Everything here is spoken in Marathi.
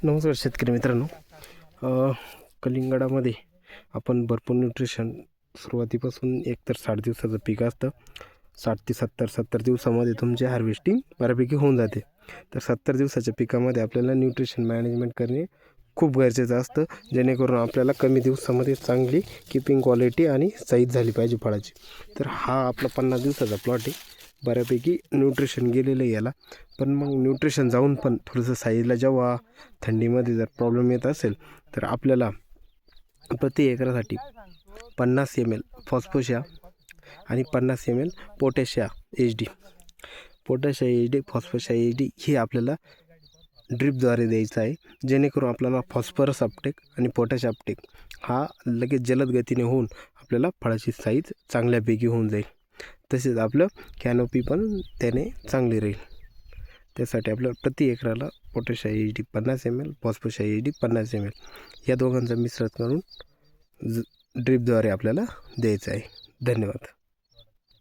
नमस्कार शेतकरी मित्रांनो. कलिंगडामध्ये आपण भरपूर न्यूट्रिशन सुरुवातीपासून एकतर 60 दिवसाचं पीक असतं. 60 ते 70 दिवसामध्ये तुमचे हार्वेस्टिंग बऱ्यापैकी होऊन जाते. तर 70 दिवसाच्या पिकामध्ये आपल्याला न्यूट्रिशन मॅनेजमेंट करणे खूप गरजेचं असतं, जेणेकरून आपल्याला कमी दिवसामध्ये चांगली कीपिंग क्वालिटी आणि साईज झाली पाहिजे फळाची. तर हा आपला 50 दिवसाचा प्लॉट आहे. बऱ्यापैकी न्यूट्रिशन गेलेलं आहे याला, पण मग न्यूट्रिशन जाऊन पण थोडंसं साईजला जेव्हा थंडीमध्ये जर प्रॉब्लेम येत असेल तर आपल्याला प्रति एकरासाठी 50 ml फॉस्फोशिया आणि 50 ml पोटॅशिया HD, पोटॅशिया HD, फॉस्फोशिया HD हे आपल्याला ड्रिपद्वारे द्यायचं आहे, जेणेकरून आपल्याला फॉस्फरस अपटेक आणि पोटॅश अपटेक हा लगेच जलद गतीने होऊन आपल्याला फळाची साईज चांगल्यापैकी होऊन जाईल. तसेच आपलं कॅनोपी पण त्याने चांगली राहील. त्यासाठी आपल्याला प्रति एकराला पोटॅशिया HD 50 ml, फॉस्फोशिया HD 50 ml या दोघांचं मिश्रण करून ड्रिपद्वारे आपल्याला द्यायचं आहे. धन्यवाद.